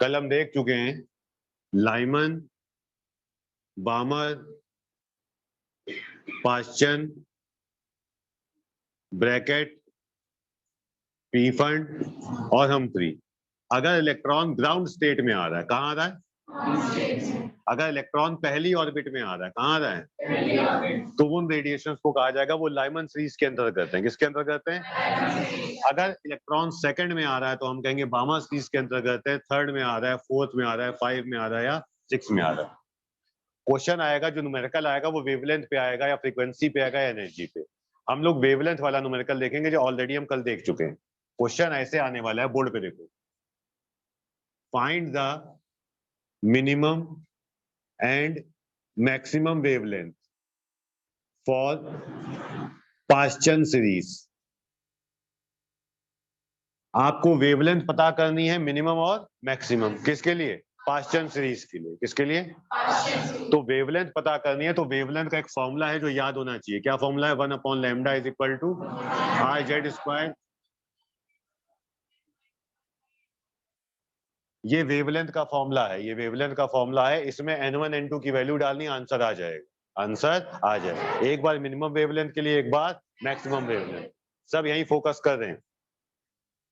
कल हम देख चुके हैं लाइमन, बामर, पाश्चन, ब्रैकेट, पीफंड और हम्फ्री। अगर इलेक्ट्रॉन ग्राउंड स्टेट में आ रहा है, कहाँ आ रहा है? अगर इलेक्ट्रॉन पहली ऑर्बिट में आ रहा है, कहाँ आ रहा है? तो उन रेडिएशंस को कहा जाएगा वो लाइमन सीरीज के अंतर्गत है। किसके अंतर्गत है? अगर इलेक्ट्रॉन सेकंड में आ रहा है तो हम कहेंगे बामा सीरीज के अंतर्गत है। थर्ड में आ रहा है, फोर्थ में आ रहा है, 5 में आ रहा है या 6 में आ रहा है। क्वेश्चन आएगा जो न्यूमेरिकल आएगा वो वेवलेंथ पे आएगा या फ्रीक्वेंसी पे आएगा या एनर्जी पे। हम लोग वेवलेंथ वाला न्यूमेरिकल देखेंगे जो ऑलरेडी हम कल देख चुके हैं। क्वेश्चन ऐसे आने वाला है, बोर्ड पे देखो। Find the minimum and maximum wavelength for पाश्चन series. आपको वेवलेंथ पता करनी है, मिनिमम और मैक्सिमम। किसके लिए? पाश्चन सीरीज के लिए। किसके लिए? तो वेवलेंथ पता करनी है, तो वेवलेंथ का एक फॉर्मूला है जो याद होना चाहिए। क्या फॉर्मूला है? 1/λ is equal to I/Z square. ये वेवलेंथ का फॉर्मूला है, ये वेवलेंथ का फॉर्मूला है। इसमें n1 n2 की वैल्यू डालनी, आंसर आ जाएगा, आंसर आ जाएगा। एक बार मिनिमम वेवलेंथ के लिए, एक बार मैक्सिमम वेवलेंथ। सब यही फोकस कर रहे हैं।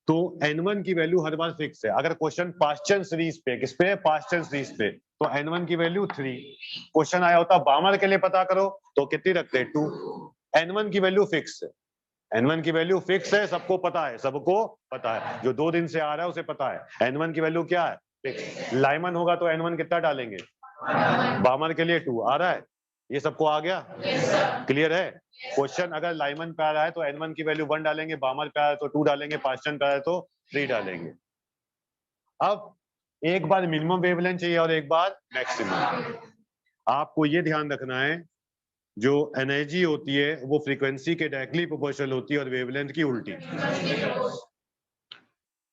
तो n1 की वैल्यू हर बार फिक्स है। अगर क्वेश्चन पाश्चन सीरीज पे, किस पे? पाश्चन सीरीज पे, तो n1 की वैल्यू 3। क्वेश्चन आया होता बामर के लिए पता करो, तो कितनी रखते? 2। n1 की वैल्यू फिक्स है, n1 की वैल्यू फिक्स है, सबको पता है, सबको पता है। जो 2 दिन से आ रहा है उसे पता है n1 की वैल्यू क्या है, फिक्स। लाइमन होगा तो n1 कितना डालेंगे? बामर के लिए 2 आ रहा है, ये सबको आ गया? क्लियर है? क्वेश्चन अगर लाइमन पे आ रहा है तो n1 की वैल्यू 1 डालेंगे, बामर पे आ रहा है तो 2 डालेंगे, पाश्चन पे आ रहा है तो 3 डालेंगे। अब एक बार मिनिमम वेवलेंथ चाहिए और एक बार मैक्सिमम। आपको ये ध्यान रखना है, जो एनर्जी होती है वो फ्रीक्वेंसी के डायरेक्टली प्रोपोर्शनल होती है और वेवलेंथ की उल्टी।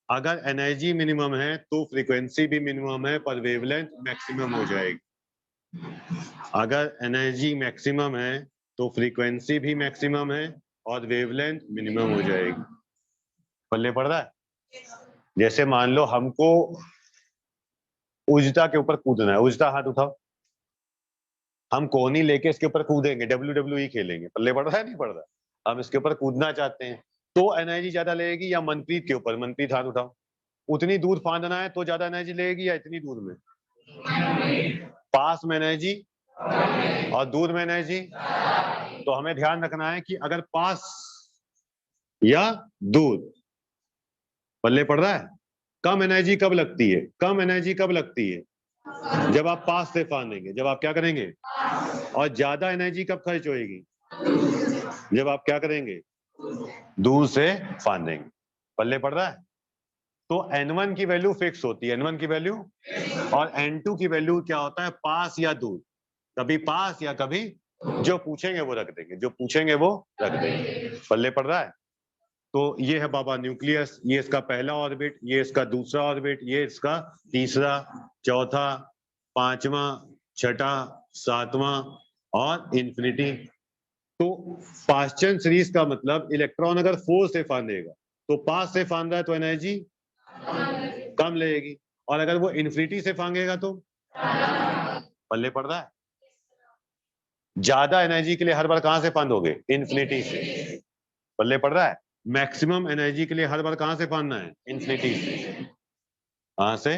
अगर एनर्जी मिनिमम है तो फ्रीक्वेंसी भी मिनिमम है पर वेवलेंथ मैक्सिमम हो जाएगी। अगर एनर्जी मैक्सिमम है तो फ्रीक्वेंसी भी मैक्सिमम है और वेवलेंथ मिनिमम हो जाएगी। पल्ले पड़ रहा है? जैसे मान लो हमको उजता के ऊपर कूदना है, उजता हाथ उठाओ, हम कोहनी लेके इसके ऊपर कूदेंगे, WWE खेलेंगे। पल्ले पड़ रहा है? नहीं पड़ रहा? हम इसके ऊपर कूदना चाहते हैं तो एनर्जी ज्यादा लगेगी या मनप्रीत के ऊपर? मनप्रीत हाथ उठाओ। उतनी दूर फांदना है तो ज्यादा एनर्जी लगेगी या इतनी दूर में? पास में एनर्जी और दूर में एनर्जी। तो हमें ध्यान रखना है कि अगर पास या दूर, पल्ले पड़ रहा है? कम एनर्जी कब लगती है? कम एनर्जी कब लगती है? जब आप पास से फांदेंगे। जब आप क्या करेंगे? और ज्यादा एनर्जी कब खर्च होएगी? जब आप क्या करेंगे? दूर से फांदेंगे। पल्ले पड़ रहा है? तो n1 की वैल्यू फिक्स होती है, n1 की वैल्यू, और n2 की वैल्यू क्या होता है? पास या दूर। कभी पास या कभी, जो पूछेंगे वो रख देंगे, जो पूछेंगे वो रख देंगे। पल्ले पड़ रहा है? तो ये है बाबा न्यूक्लियस, ये इसका पहला ऑर्बिट, ये इसका दूसरा ऑर्बिट, ये इसका तीसरा, चौथा, पांचवा, छठा, सातवां और इंफिनिटी। तो पाश्चन सीरीज का मतलब इलेक्ट्रॉन अगर फोर्स से फांदेगा तो पास से फांद रहा है तो एनर्जी कम लगेगी, और अगर वो इन्फिनिटी से फांगेगा तो पल्ले पड़ रहा है? ज्यादा एनर्जी के लिए हर बार कहां से फांदोगे? इन्फिनिटी से। पल्ले पड़ रहा है? मैक्सिमम एनर्जी के लिए हर बार कहां से फांदना है? इन्फिनिटी से। कहां से?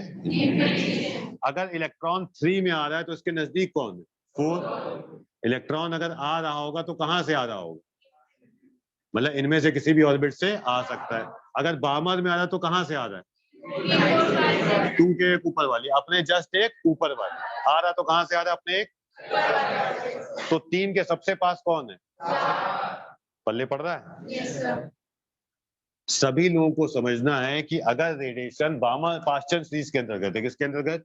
अगर इलेक्ट्रॉन 3 में आ रहा है तो इसके नजदीक कौन है? 4। इलेक्ट्रॉन अगर आ रहा होगा तो कहां से आ रहा होगा? मतलब इनमें से किसी भी ऑर्बिट से आ सकता है। अगर बामर में आ रहा है तो कहां से आ रहा है? 2 के एक ऊपर वाली, अपने जस्ट एक ऊपर वाली आ रहा, तो कहां से आ रहा है? अपने एक। तो 3 के सबसे पास कौन है? पल्ले पड़ रहा है? सभी लोगों को समझना है कि अगर रेडिएशन बामर पाश्चन सीरीज के अंतर्गत है, किसके अंतर्गत?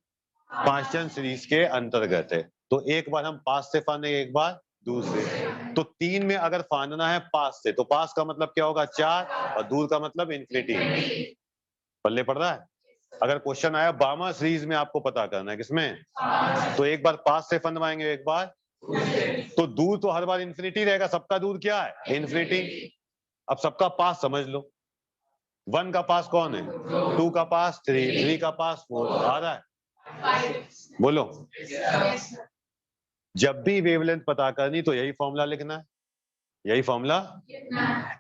पाश्चन सीरीज के अंतर्गत है, तो एक बार हम पास से फांदेंगे, एक बार दूर से। तो 3 में अगर फांदना है पास से, तो पास का मतलब क्या होगा? 4, और दूर का मतलब इन्फिनिटी। पल्ले पड़ रहा है? अगर क्वेश्चन आया बामा सीरीज में आपको पता करना है किसमें, तो एक बार पास से फंदवाएंगे, एक बार, तो दूर तो हर बार इन्फिनिटी रहेगा। सबका दूर क्या है? इन्फिनिटी। अब सबका पास समझ लो, 1 का पास कौन है, 2 का पास 3, 3 का पास 4, आ रहा है? बोलो। जब भी वेवलेंथ पता करनी तो यही फॉर्मूला लिखना है, यही फॉर्मूला।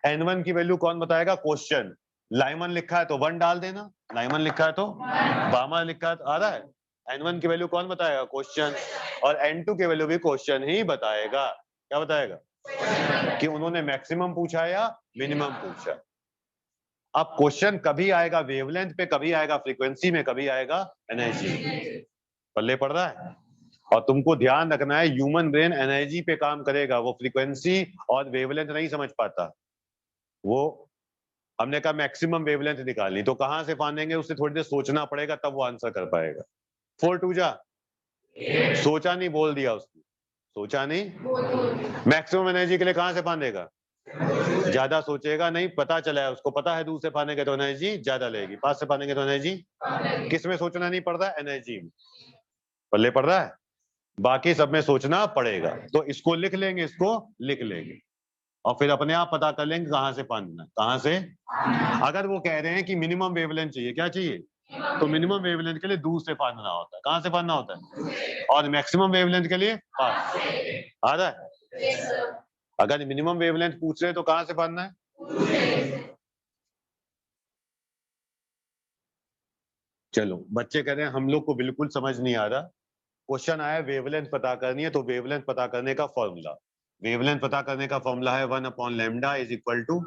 n1 की वैल्यू कौन बताएगा, क्वेश्चन। लाइमन लिखा है तो 1 डाल देना, लाइमन लिखा है तो, बामा लिखा है तो, आ रहा है। n1 की वैल्यू कौन बताएगा, क्वेश्चन। और n2 की वैल्यू भी क्वेश्चन ही बताएगा। क्या बताएगा, कि उन्होंने मैक्सिमम पूछा है या मिनिमम पूछा। अब क्वेश्चन कभी आएगा वेवलेंथ पे, कभी आएगा फ्रीक्वेंसी में, कभी आएगा एनर्जी। पल्ले पड़ रहा है। और तुमको ध्यान रखना है, ह्यूमन ब्रेन एनर्जी पे काम करेगा, वो फ्रीक्वेंसी और वेवलेंथ नहीं समझ पाता। वो हमने कहा मैक्सिमम वेवलेंथ निकालनी, तो कहां से फानेंगे, उससे थोड़ी देर सोचना पड़ेगा, तब वो आंसर कर पाएगा। 4 2 जा, सोचा नहीं, बोल दिया उसने, सोचा नहीं। मैक्सिमम एनर्जी के लिए कहां से फानेगा, ज्यादा सोचेगा नहीं, पता चला है उसको, पता है दूर से फानेंगे तो एनर्जी ज्यादा लगेगी, पास से फानेंगे तो एनर्जी, किस में सोचना नहीं पड़ रहा है, एनर्जी में। पल्ले पड़ रहा है। बाकी सब में सोचना पड़ेगा। तो इसको लिख लेंगे, इसको लिख लेंगे, और फिर अपने आप पता कर लेंगे कहां से फानना, कहां से। अगर वो कह रहे हैं कि मिनिमम वेवलेंथ चाहिए, क्या चाहिए, तो मिनिमम वेवलेंथ के लिए दूर से फानना होता है, कहां से फानना होता है, और मैक्सिमम वेवलेंथ के लिए पास। आ रहा है। अगर मिनिमम वेवलेंथ पूछ रहे हैं तो कहां से फानना है। चलो, बच्चे कह रहे हैं हम लोग को बिल्कुल समझ नहीं आ रहा। क्वेश्चन आया वेवलेंथ पता करनी है, तो वेवलेंथ पता करने का फॉर्मूला, वेवलेंथ पता करने का फॉर्मूला है 1/λ is equal to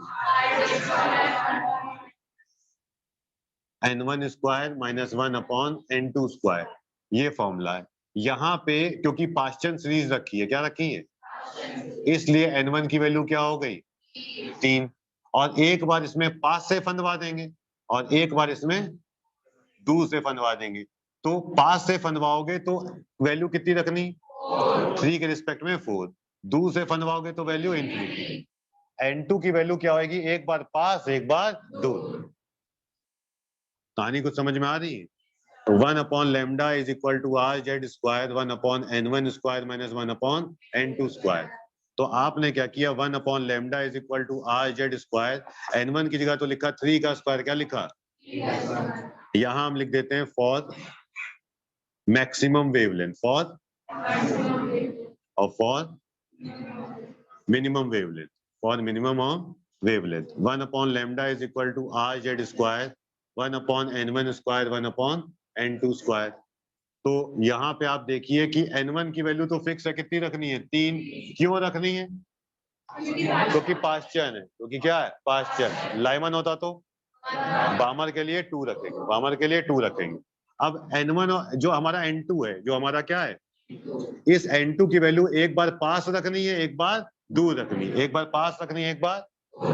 n1 square minus 1/n2 square. ये फॉर्मूला है। यहाँ पे क्योंकि पास्चन सीरीज रखी है, क्या रखी है, इसलिए n1 की वैल्यू क्या हो गई, 3। और एक बार इसमें पास से फंदवा देंगे, और एक बार इसमें दूर से फंदवा देंगे। तो पास से फंदवाओगे तो वैल्यू कितनी रखनी, 3 के रिस्पेक्ट में 4। दूर से फंदवाओगे तो वैल्यू इंफिनिटी। n2 की वैल्यू क्या होगी, एक बार पास एक बार दूर। कहानी कुछ समझ में आ रही है। 1/λ is equal to R Z square 1/n1 square minus 1/n2 square. तो आपने क्या किया, 1/λ is equal to R Z square, n1 की जगह तो लिखा 3 का स्क्वायर, क्या लिखा, यहां हम लिख देते हैं फॉर मैक्सिमम वेवलेंथ, फॉर और for minimum wavelength, for minimum of wavelength 1/λ is equal to R Z square 1/n1 square 1/n2 square. तो यहाँ पे आप देखिए कि n1 की वैल्यू तो फिक्स है, कितनी रखनी है, 3। क्यों रखनी है, क्योंकि पास्चन है, क्योंकि क्या है, पास्चन। लाइमन होता तो बामर के लिए 2 रखेंगे, बामर के लिए 2 रखेंगे। अब n1 जो हमारा n2 है, जो हमारा क्या है, इस n2 की वैल्यू एक बार पास रखनी है, एक बार दूर रखनी है, एक बार पास रखनी है, एक बार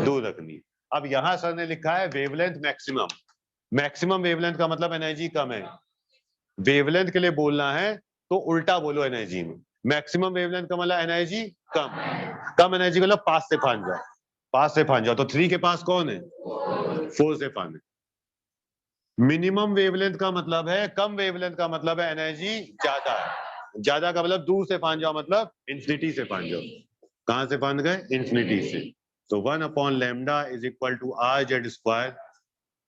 दूर रखनी है। अब यहां सर ने लिखा है वेवलेंथ मैक्सिमम। मैक्सिमम वेवलेंथ का मतलब एनर्जी कम है। वेवलेंथ के लिए बोलना है तो उल्टा बोलो एनर्जी में। मैक्सिमम वेवलेंथ का मतलब एनर्जी कम, कम एनर्जी का मतलब पास से फान जाओ, पास से फान जाओ। तो 3 के पास कौन है, 4 से फान है। मिनिमम वेवलेंथ का मतलब है, कम वेवलेंथ का मतलब है एनर्जी ज्यादा है। ज्यादा का मतलब दूर से फान जाओ, मतलब इंफिनिटी से फान जाओ। कहां से फान गए, इंफिनिटी से। तो 1/λ is equal to R Z square,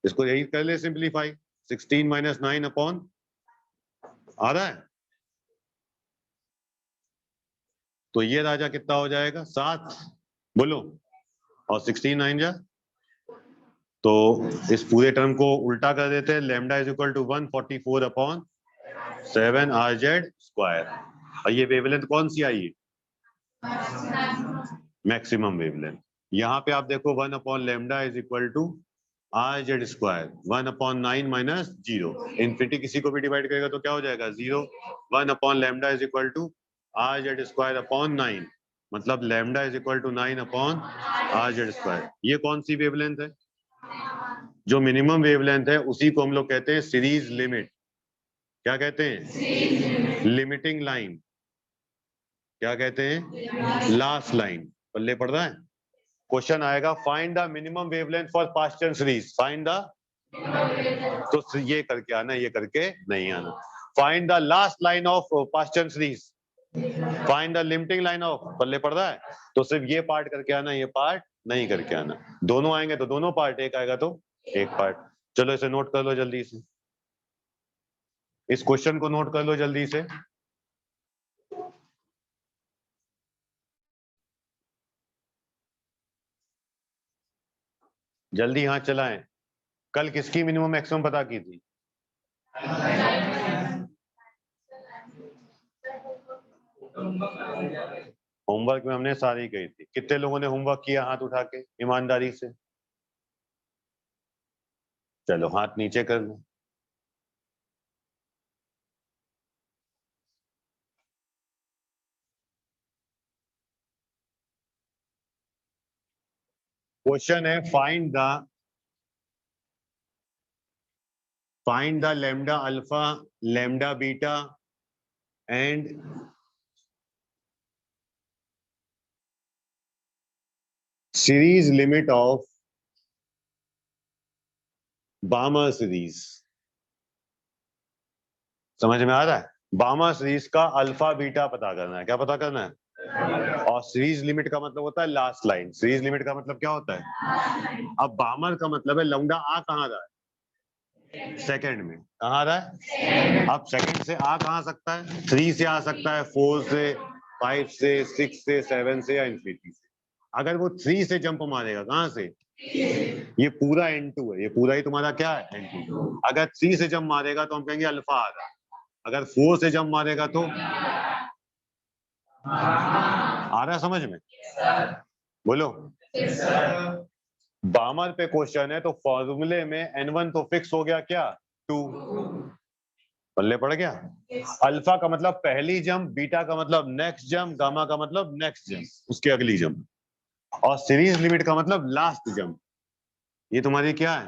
इसको यही कर ले सिंप्लीफाई, 16 माइनस 9 अपॉन, आ रहा है। तो ये राजा कितना हो जाएगा, 7, बोलो, और 16 9 जा। तो इस पूरे टर्म को उल्टा कर देते हैं, lambda is equal to 144/7 R Z square. और ये वेवलेंथ कौन सी आई है, मैक्सिमम वेवलेंथ। यहाँ पे आप देखो 1/λ is equal to R Z square 1/9 minus 0। Infinity किसी को भी डिवाइड करेगा तो क्या हो जाएगा, 0। 1/λ is equal to R Z square upon 9, मतलब lambda is equal to 9 upon R Z square. ये कौन सी वेवलेंथ है, जो मिनिमम वेवलेंथ है, उसी को हम लोग कहते हैं सीरीज लिमिट। क्या कहते हैं, लिमिटिंग लाइन। क्या कहते हैं, लास्ट लाइन। पल्ले पड़ रहा है। क्वेश्चन आएगा find the minimum wavelength for Paschen series, find the, तो ये करके आना, ये करके नहीं आना। Find the last line of Paschen series, find the limiting line of, पल्ले पड़ रहा है। तो सिर्फ ये पार्ट करके आना, ये पार्ट नहीं करके आना। दोनों आएंगे तो दोनों पार्ट, एक आएगा तो एक पार्ट। चलो इसे नोट कर लो जल्दी से, इस क्वेश्चन को नोट कर लो जल्दी से। जल्दी हाथ चलाएं। कल किसकी मिनिमम मैक्सिमम पता की थी? होमवर्क में हमने सारी कही थी। कितने लोगों ने होमवर्क किया हाथ उठा के ईमानदारी से? चलो हाथ नीचे कर लो। क्वेश्चन है find the lambda alpha, lambda beta and series limit of बामर series. समझ में आ रहा है? बामर सीरीज का अल्फा बीटा पता करना है। क्या पता करना है? और सीरीज लिमिट का मतलब होता है लास्ट लाइन। सीरीज लिमिट का मतलब क्या होता है? अब बामर का मतलब है लौंडा आ कहाँ रहा है? सेकंड में। कहाँ आ रहा है? अब सेकंड से आ कहाँ सकता है? 3 से आ सकता है, 4 से, 5 से, 6 से, 7 से या इंफिनिटी से। अगर वो 3 से जंप मारेगा, कहाँ से? ये पूरा N2 है, ये पूरा ही तुम्हारा क्या है? N2। अगर 3 से जंप मारेगा तो हम कहेंगे अल्फा आ रहा है। अगर 4 से जंप मारेगा तो आ रहा है समझ में? बोलो। बामर पे क्वेश्चन है तो फॉर्मूले में N1 तो फिक्स हो गया, क्या? 2। पल्ले पड़ गया। अल्फा का मतलब पहली जंप, बीटा का मतलब नेक्स्ट जंप, गामा का मतलब नेक्स्ट जंप, उसकी अगली जंप, और सीरीज लिमिट का मतलब लास्ट जंप। ये तुम्हारी क्या है?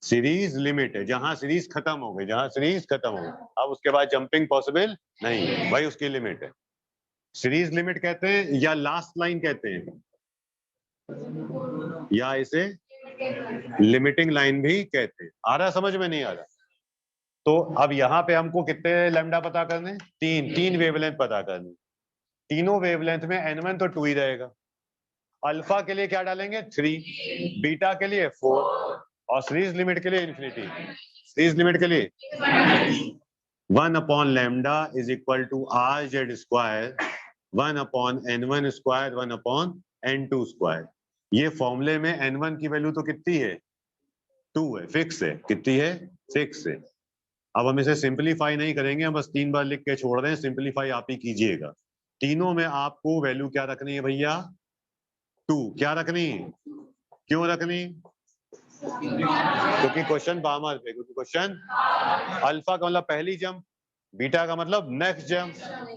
सीरीज लिमिट है। जहां सीरीज खत्म हो गई, जहां सीरीज खत्म हो गई, अब उसके बाद जंपिंग पॉसिबल नहीं है, भाई उसकी लिमिट है। सीरीज लिमिट कहते हैं या लास्ट लाइन कहते हैं, या इसे लिमिटिंग लाइन भी कहते हैं। आ रहा समझ में? नहीं आ रहा? तो अब यहाँ पे हमको कितने लैम्डा पता करने? तीन। तीन वेवलेंथ पता करनी। तीनों वेवलेंथ में N1 तो 2 ही रहेगा। अल्फा के लिए क्या डालेंगे? 3, बीटा के लिए 4, और सीरीज लिमिट के लिए इंफिनिटी। सीरीज लिमिट के लिए 1/लैम्डा is equal to R(Z²), 1/N1², 1/N2²। ये फॉर्मूले में N1 की वैल्यू तो कितनी है? 2 है, फिक्स है। कितनी है? फिक्स है। अब हम इसे सिंपलीफाई नहीं करेंगे, हम बस 3 बार लिख के छोड़ रहे हैं, सिंपलीफाई आप ही कीजिएगा। तीनों में आपको वैल्यू क्या रखनी है भैया? 2। क्या रखनी? क्यों रखनी? क्योंकि क्वेश्चन बामर पे, क्योंकि क्वेश्चन अल्फा का मतलब पहली जंप, बीटा का मतलब नेक्स्ट जंप,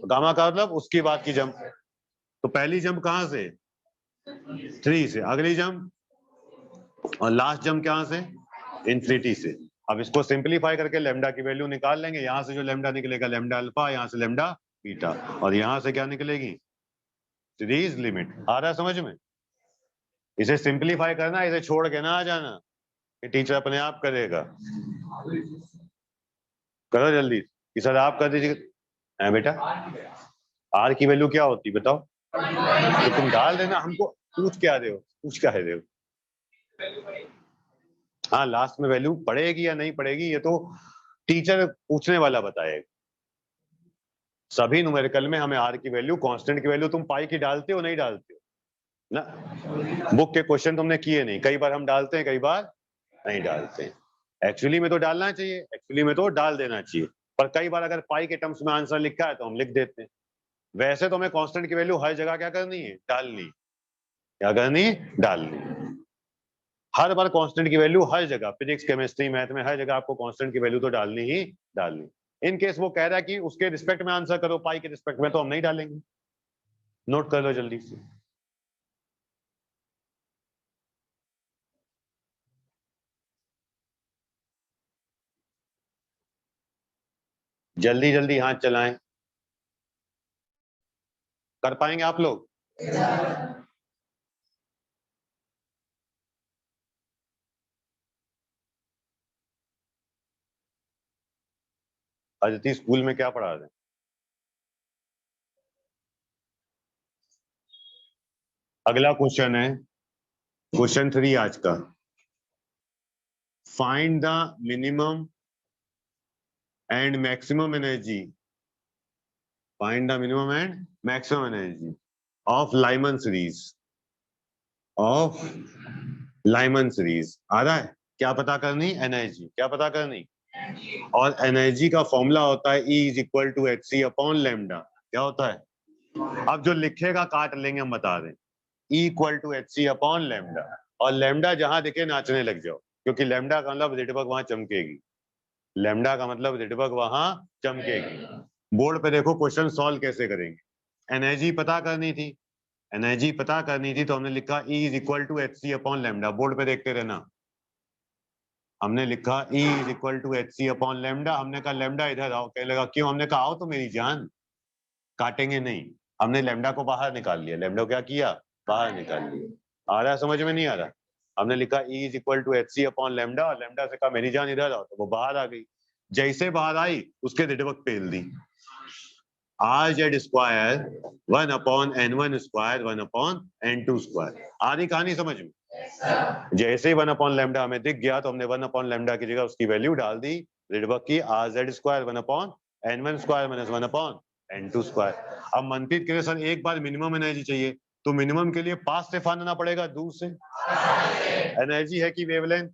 गामा का मतलब उसकी बाद की जंप। तो पहली जंप कहां से? 3 से। अगली जंप और लास्ट जंप कहां से? इंफिनिटी से। अब इसको सिंपलीफाई करके लैम्डा की वैल्यू निकाल लेंगे। यहां से जो लैम्डा निकलेगा लैम्डा अल्फा, यहां से लैम्डा बीटा, और यहां से क्या निकलेगी? Series limit. आ रहा है समझ में? इसे सिंपलीफाई करना, इसे छोड़ के ना आ जाना, ये टीचर अपने आप करेगा। करो जल्दी कि सर आप कर दीजिए। है बेटा? आर की वैल्यू क्या होती बताओ? तो तुम डाल देना, हमको पूछ क्या रहे हो? पूछ क्या रहे हो? हाँ, लास्ट में वैल्यू पड़ेगी या नहीं पड़ेगी ये तो टीचर पूछने वाला बताएगा। सभी न्यूमेरिकल में हमें आर की वैल्यू, कांस्टेंट की वैल्यू तुम पाई की डालते हो नहीं डालते हो ना? बुक के क्वेश्चन तुमने किए नहीं, कई बार हम डालते हैं, कई बार नहीं डालते हैं। एक्चुअली में तो डालना चाहिए, एक्चुअली में तो डाल देना चाहिए, पर कई बार अगर पाई के टर्म्स में आंसर लिखा है तो हम लिख देते हैं। वैसे तो हमें कांस्टेंट की वैल्यू हर जगह क्या करनी है? डालनी। क्या करनी? डालनी। हर बार कांस्टेंट की वैल्यू हर जगह, फिजिक्स, केमिस्ट्री, मैथ में हर जगह आपको कांस्टेंट की वैल्यू तो डालनी ही डालनी। इन केस वो कह रहा है कि उसके रिस्पेक्ट में आंसर करो, पाई के रिस्पेक्ट में, तो हम नहीं डालेंगे। नोट कर लो जल्दी से। जल्दी जल्दी हाथ चलाएं। कर पाएंगे आप लोग? अदिति स्कूल में क्या पढ़ा रहे हैं? अगला क्वेश्चन है, क्वेश्चन 3 आज का, find the minimum and maximum energy, find the minimum and maximum energy of Lyman series, of Lyman series. आ रहा है? क्या पता करनी? एनर्जी। क्या पता करनी? और एनर्जी का फॉर्मूला होता है E is equal to H C upon lambda. क्या होता है? अब जो लिखेगा काट लेंगे, हम बता दें। E equal to H C upon lambda, और लेमडा जहां दिखे नाचने लग जाओ, क्योंकि लेमडा का मतलब रिडबर्ग वहां चमकेगी। लेमडा का मतलब रिडबर्ग वहां चमकेगी। बोर्ड पे देखो क्वेश्चन सॉल्व कैसे करेंगे। एनर्जी पता करनी थी, एनर्जी पता करनी थी तो हमने लिखा E is equal to H C upon lambda. Board पे देखते रहना, हमने लिखा E is equal to H C upon lambda. हमने कहा लेमडा इधर आओ, कहने लगा क्यों? हमने कहा आओ तो मेरी जान, काटेंगे नहीं। हमने लेमडा को बाहर निकाल लिया। लेमडा को क्या किया? बाहर निकाल लिया। आ रहा है? समझ में नहीं आ रहा? हमने लिखा E is equal to H C upon lambda, और लेमडा से कहा मेरी जान इधर आओ, तो वो बाहर आ गई। जैसे बाहर आई उसके रिडबर्ग पेल दी, R Z square 1/n1 square 1/n2 square. आ रही कहानी समझ में? जैसे ही 1/λ हमें दिख गया तो हमने 1/λ की जगह उसकी वैल्यू डाल दी, रिडबर्ग की, are Z square 1/n1 square minus 1/n2 square. अब मनप्रीत कह रहे सर एक बार मिनिमम एनर्जी चाहिए, तो मिनिमम के लिए पास से फांदना पड़ेगा, दूर से। एनर्जी है कि वेवलेंथ?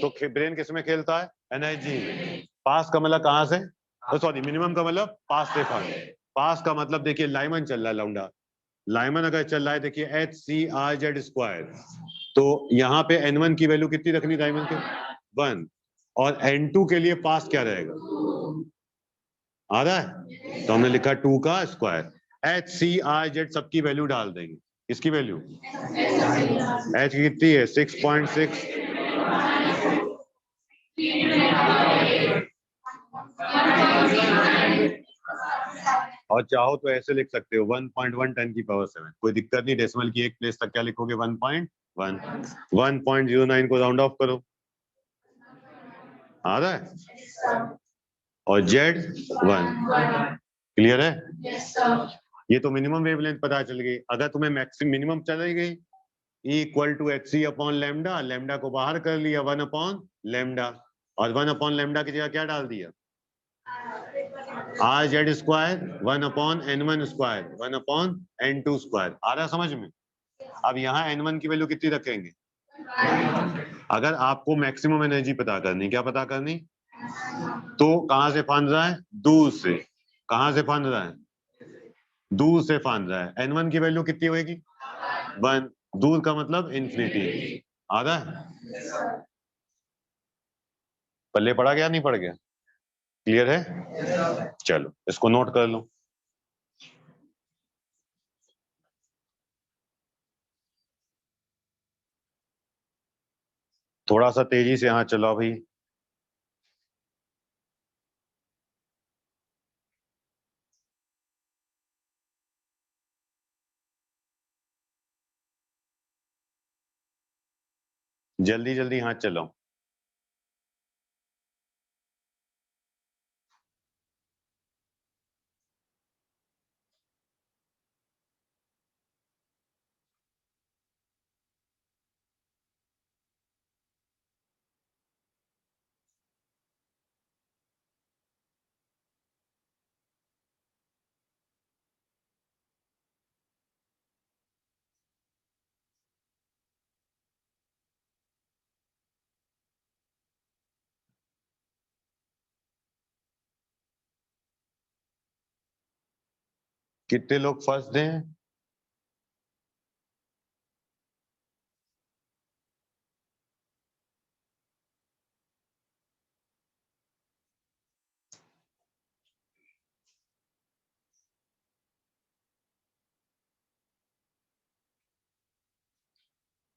तो ब्रेन किस में खेलता है? एनर्जी में। पास का मतलब कहां से? तो सॉरी, मिनिमम का मतलब पास से फांद। पास का मतलब देखिए लाइमन चल रहा है लौंडा, लाइमन अगर चल रहा है देखिए H C R Z square, तो यहाँ पे n1 की वैल्यू कितनी रखनी डायमंड के? 1। और n2 के लिए पास क्या रहेगा? आ रहा है? तो हमने लिखा 2 का square. H C R Z सबकी वैल्यू डाल देंगे। इसकी वैल्यू एच की कितनी है? 6.6, और चाहो तो ऐसे लिख सकते हो 1.1 10⁻⁷। कोई दिक्कत नहीं, डेसिमल की एक प्लेस तक क्या लिखोगे? 1.1। 1.09 को राउंड ऑफ करो। आ रहा है? और जेड 1। क्लियर है? ये तो मिनिमम वेवलेंथ पता चल गई। अगर तुम्हें मैक्सिमम मिनिमम चल गई, E equal to H C upon lambda, lambda को बाहर कर लिया 1/λ, और 1/λ की जगह क्या डाल दिया? R Z square 1/n1 square 1/n2 square. आ रहा समझ में? अब यहाँ n1 की वैल्यू कितनी रखेंगे? अगर आपको मैक्सिमम एनर्जी पता करनी, क्या पता करनी? तो कहां से फांद रहा है? दूर से। कहां से फांद रहा है? दूर से फांद रहा है। n1 की वैल्यू कितनी होगी? 1। दूर का मतलब इंफिनिटी। आ रहा है? पल्ले पड़ा गया नहीं पड़ गया? क्लियर है? चलो इसको नोट कर लो। थोड़ा सा तेजी से, हाँ चलो भाई। जल्दी जल्दी हाथ चलाओ। कितने लोग फर्स्ट दें?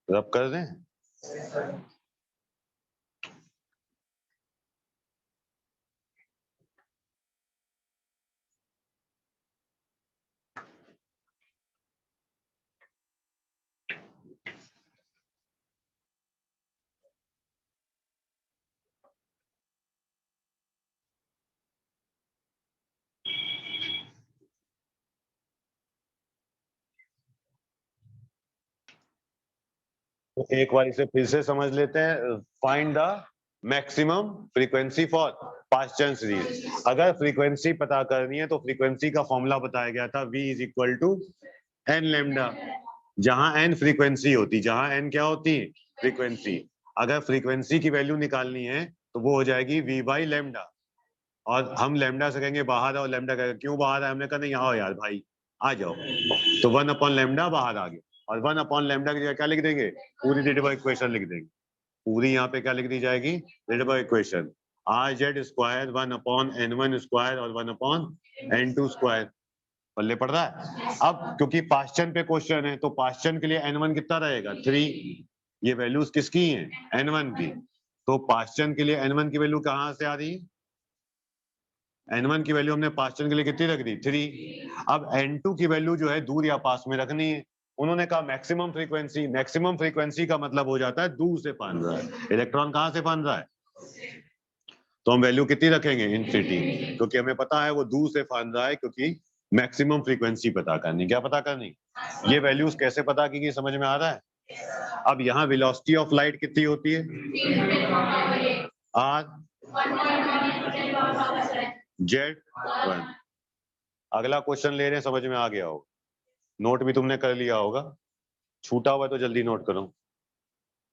रब कर दें? तो एक बार इसे फिर से समझ लेते हैं। Find the maximum frequency for Paschen series. अगर फ्रीक्वेंसी पता करनी है तो फ्रीक्वेंसी का फॉर्मूला बताया गया था, v is equal to N lambda. जहां एन फ्रीक्वेंसी होती, जहां एन क्या होती है, फ्रीक्वेंसी। अगर फ्रीक्वेंसी की वैल्यू निकालनी है तो वो हो जाएगी v बाई लेमडा। और हम लेमडा से कहेंगे बाहर आओ, लेमडा कहेगा क्यों बाहर है, हमने कहा नहीं आओ यार भाई आ जाओ, तो 1 अपॉन लेमडा बाहर आ गया। और 1 अपॉन लेमडा की जगह क्या लिख देंगे, पूरी रिडबल इक्वेशन लिख देंगे। पूरी यहाँ पे क्या लिख दी जाएगी, Rydberg equation, R Z square 1 upon n1 square और 1 अपॉन n2 स्क्वायर। पल्ले पड़ रहा है। अब क्योंकि पास्चन पे क्वेश्चन है तो पास्चन के लिए n1 कितना रहेगा, 3। ये वैल्यूज किसकी हैं, n1 की। तो पास्चन के लिए n1 की वैल्यू कहां से आ रही है, n1 की वैल्यू हमने पास्चन के लिए कितनी रख दी, 3। अब n2 की वैल्यू जो है दूर या पास में रखनी है। उन्होंने कहा मैक्सिमम फ्रीक्वेंसी, मैक्सिमम फ्रीक्वेंसी का मतलब हो जाता है दूर से फान रहा है, इलेक्ट्रॉन कहां से फान रहा है, तो हम वैल्यू कितनी रखेंगे, इनफिनिटी, क्योंकि हमें पता है वो दूर से फान रहा है, क्योंकि मैक्सिमम फ्रीक्वेंसी पता करनी। क्या पता करनी, ये वैल्यूज कैसे पता की, समझ में आ रहा है। अब यहाँ वेलोसिटी ऑफ लाइट कितनी होती है, आर जेड 1। अगला क्वेश्चन ले रहे हैं, समझ में आ गया होगा, नोट भी तुमने कर लिया होगा, छूटा हुआ तो जल्दी नोट करो।